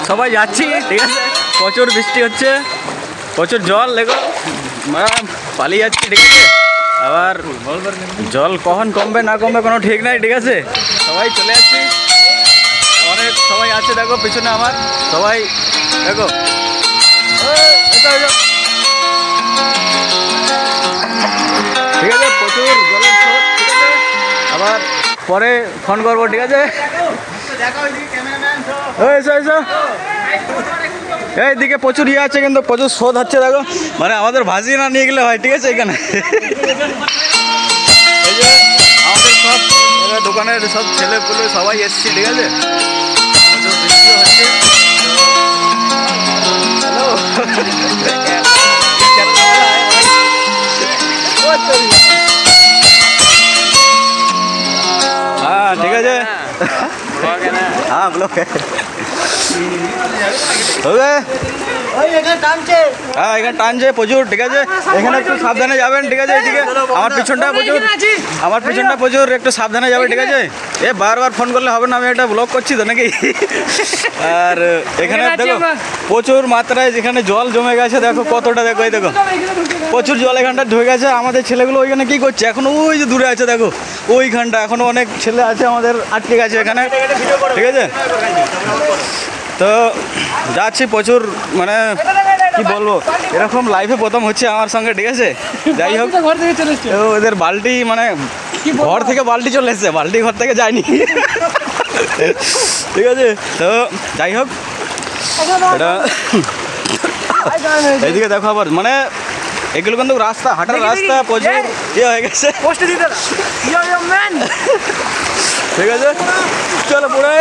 সবাই যাচ্ছি, ঠিক আছে। প্রচুর বৃষ্টি হচ্ছে, প্রচুর জল, দেখো পালিয়ে যাচ্ছি, ঠিক আছে। আবার জল কখন কমবে না কমবে কোনো ঠিক নাই, ঠিক আছে। সবাই চলে যাচ্ছি, অনেক সবাই আছে দেখো পিছনে আমার, সবাই দেখো। ঠিক আছে, প্রচুর জলের স্রোত, ঠিক আছে। আবার পরে ফোন করবো, ঠিক আছে। এইদিকে প্রচুর ইয়ে আছে, কিন্তু প্রচুর স্রোত হচ্ছে দেখো, মানে আমাদের ভাজি না নিয়ে গেলে হয়, ঠিক আছে। এখানে এই যে আমাদের সব দোকানের সব ছেলেপুলে সবাই এসছে, ঠিক আছে। প্রচুর বৃষ্টিও হচ্ছে। হ্যাঁ, ঠিক আছে। হ্যাঁ, ব্লক এখানে টানছে প্রচুর, ঠিক আছে। এখানে একটু সাবধানে যাবেন, ঠিক আছে। এদিকে আমার পিছনটা প্রচুর একটু সাবধানে যাবে, ঠিক আছে। এ বারবার ফোন করলে হবে না, আমি একটা ব্লগ করছি তো নাকি। আর এখানে দেখো প্রচুর মাত্রায় যেখানে জল জমে গেছে, দেখো কতটা, দেখো এই দেখো প্রচুর জল এখানটা ঢুকে গেছে। আমাদের ছেলেগুলো ওইখানে কি করছে এখনো, ওই যে দূরে আছে দেখো ওইখানটা, এখনো অনেক ছেলে আছে আমাদের আটকে গেছে এখানে, ঠিক আছে। তো যাচ্ছি প্রচুর, মানে কি বলবো, এরকম লাইফে প্রথম হচ্ছে আমার সঙ্গে, ঠিক আছে। যাই হোক, তো ওদের বালতি, মানে ঘর থেকে বালতি চলে এসছে, বালতি ঘর থেকে যায়নি, ঠিক আছে। তো যাই হোক, এটা এইদিকে দেখো আবার, মানে এগুলো কিন্তু রাস্তা, হাঁটার রাস্তা প্রচুর ইয়ে হয়ে গেছে, ঠিক আছে। চলো পড়ে